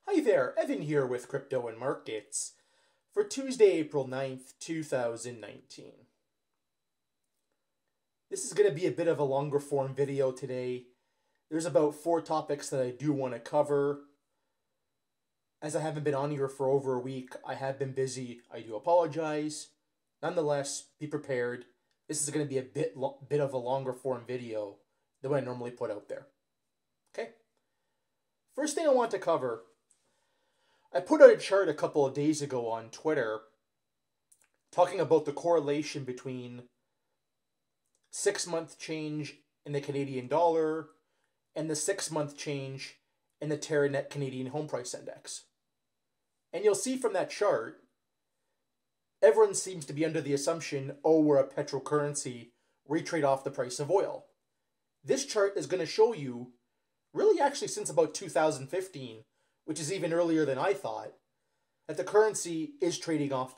Hi there, Evan here with Crypto and Markets for Tuesday, April 9th, 2019. This is going to be a bit of a longer form video today. There's about 4 topics that I do want to cover. As I haven't been on here for over a week, I have been busy. I do apologize. Nonetheless, be prepared. This is going to be a bit of a longer form video than what I normally put out there. Okay? First thing I want to cover, I put out a chart a couple of days ago on Twitter talking about the correlation between 6-month change in the Canadian dollar and the 6-month change in the Terranet Canadian Home Price Index. And you'll see from that chart, everyone seems to be under the assumption, oh, we're a petrocurrency, we trade off the price of oil. This chart is going to show you, really actually since about 2015, which is even earlier than I thought, that the currency is trading off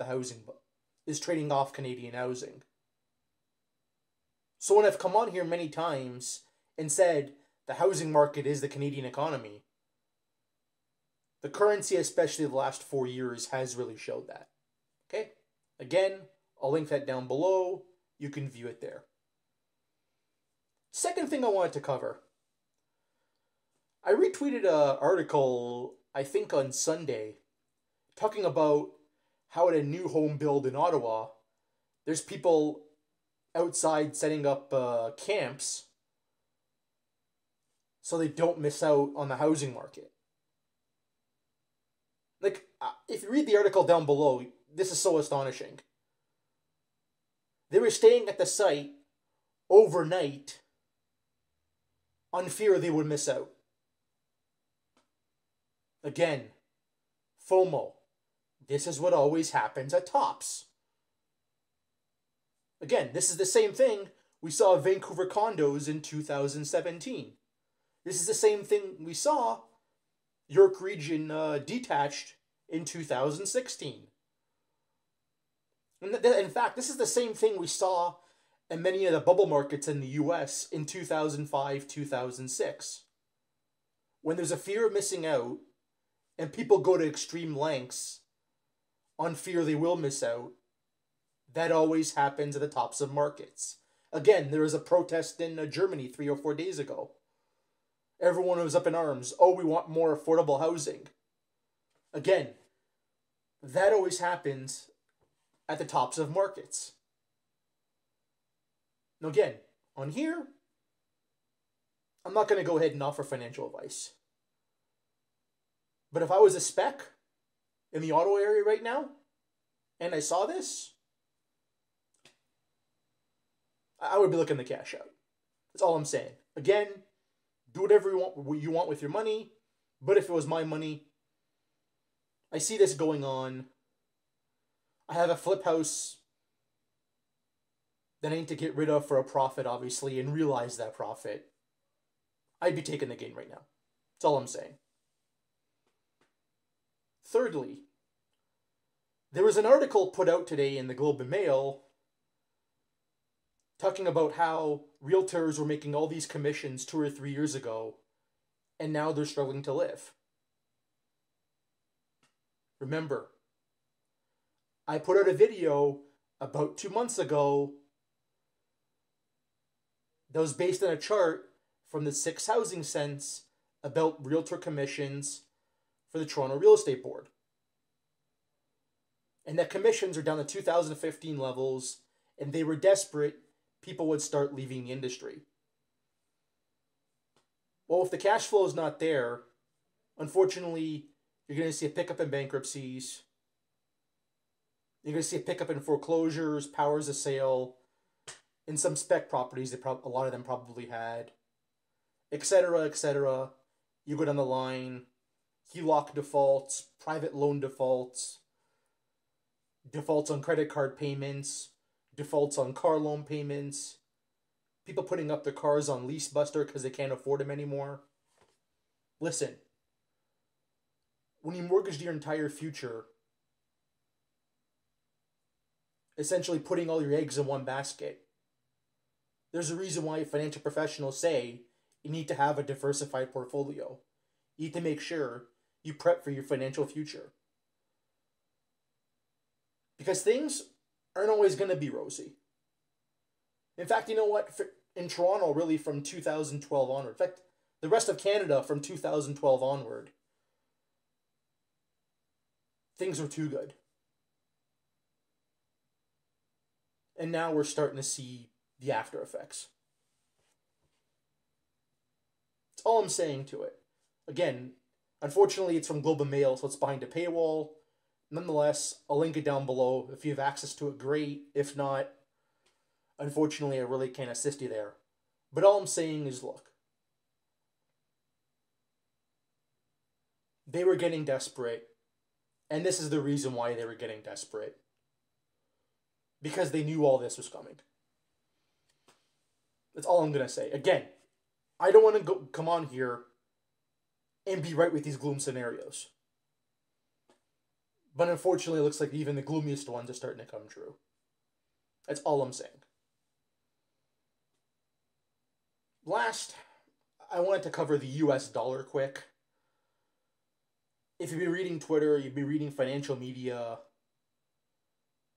trading off Canadian housing. So when I've come on here many times and said the housing market is the Canadian economy, the currency, especially the last 4 years, has really showed that. Okay? Again, I'll link that down below. You can view it there. Second thing I wanted to cover. I retweeted an article, I think on Sunday, talking about how at a new home build in Ottawa, there's people outside setting up camps so they don't miss out on the housing market. Like, if you read the article down below, this is so astonishing. They were staying at the site overnight on fear they would miss out. Again, FOMO. This is what always happens at tops. Again, this is the same thing we saw at Vancouver condos in 2017. This is the same thing we saw York Region detached in 2016. And in fact, this is the same thing we saw in many of the bubble markets in the US in 2005, 2006. When there's a fear of missing out, and people go to extreme lengths on fear they will miss out, that always happens at the tops of markets. Again, there was a protest in Germany 3 or 4 days ago. Everyone was up in arms. Oh, we want more affordable housing. Again, that always happens at the tops of markets. Now again, on here, I'm not going to go ahead and offer financial advice. But if I was a spec in the Ottawa area right now, and I saw this, I would be looking to cash out. That's all I'm saying. Again, do whatever you want with your money, but if it was my money, I see this going on. I have a flip house that I need to get rid of for a profit, obviously, and realize that profit. I'd be taking the gain right now. That's all I'm saying. Thirdly, there was an article put out today in the Globe and Mail talking about how realtors were making all these commissions 2 or 3 years ago, and now they're struggling to live. Remember, I put out a video about 2 months ago that was based on a chart from the 6 Housing Sense about realtor commissions for the Toronto Real Estate Board. And that commissions are down to 2015 levels, and they were desperate. People would start leaving the industry. Well, if the cash flow is not there, unfortunately, you're going to see a pickup in bankruptcies. You're going to see a pickup in foreclosures, powers of sale, in some spec properties that a lot of them probably had, etc., etc. You go down the line, HELOC defaults, private loan defaults, defaults on credit card payments, defaults on car loan payments, people putting up their cars on Lease Buster because they can't afford them anymore. Listen, when you mortgaged your entire future, essentially putting all your eggs in one basket, there's a reason why financial professionals say you need to have a diversified portfolio. You need to make sure you prep for your financial future. Because things aren't always going to be rosy. In fact, you know what? In Toronto, really from 2012 onward, in fact, the rest of Canada from 2012 onward, things were too good. And now we're starting to see the after effects. That's all I'm saying to it. Again, unfortunately, it's from Globe and Mail, so it's behind a paywall. Nonetheless, I'll link it down below. If you have access to it, great. If not, unfortunately, I really can't assist you there. But all I'm saying is, look. They were getting desperate. And this is the reason why they were getting desperate. Because they knew all this was coming. That's all I'm going to say. Again, I don't want to come on here and be right with these gloom scenarios. But unfortunately, it looks like even the gloomiest ones are starting to come true. That's all I'm saying. Last, I wanted to cover the US dollar quick. If you've been reading Twitter, you've been reading financial media,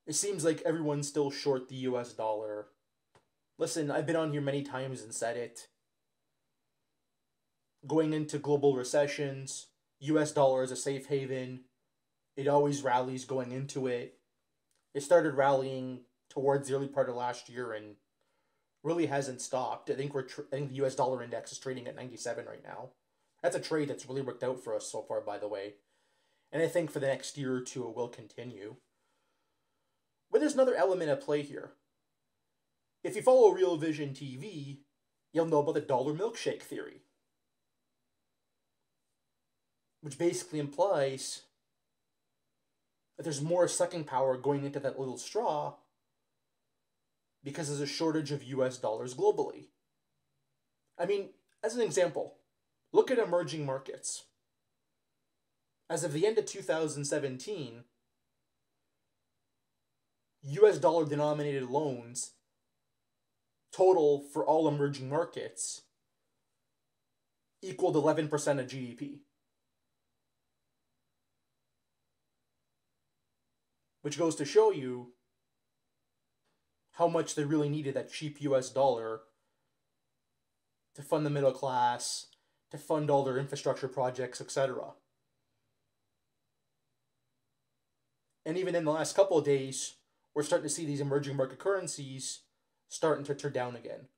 it seems like everyone's still short the US dollar. Listen, I've been on here many times and said it. Going into global recessions, US dollar is a safe haven. It always rallies going into it. It started rallying towards the early part of last year and really hasn't stopped. I think the US dollar index is trading at 97 right now. That's a trade that's really worked out for us so far, by the way. And I think for the next year or two it will continue. But there's another element at play here. If you follow Real Vision TV, you'll know about the dollar milkshake theory. Which basically implies that there's more sucking power going into that little straw because there's a shortage of US dollars globally. I mean, as an example, look at emerging markets. As of the end of 2017, US dollar denominated loans total for all emerging markets equaled 11% of GDP. Which goes to show you how much they really needed that cheap US dollar to fund the middle class, to fund all their infrastructure projects, etc. And even in the last couple of days, we're starting to see these emerging market currencies starting to turn down again.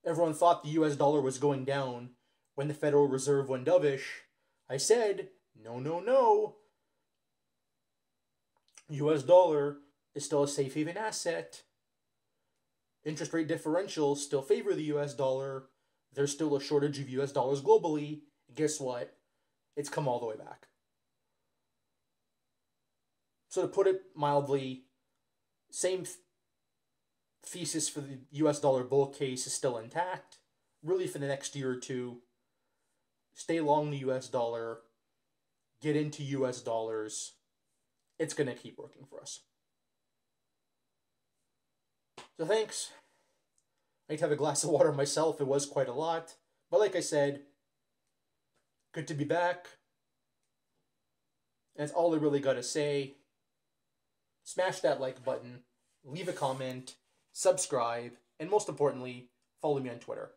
Everyone thought the US dollar was going down when the Federal Reserve went dovish. I said, no, no, no. US dollar is still a safe haven asset. Interest rate differentials still favor the US dollar. There's still a shortage of US dollars globally. Guess what? It's come all the way back. So to put it mildly, same thesis for the US dollar bull case is still intact. Really for the next year or two, stay long the US dollar, get into US dollars. It's going to keep working for us. So thanks. I need to have a glass of water myself. It was quite a lot. But like I said, good to be back. And that's all I really got to say. Smash that like button, leave a comment, subscribe, and most importantly, follow me on Twitter.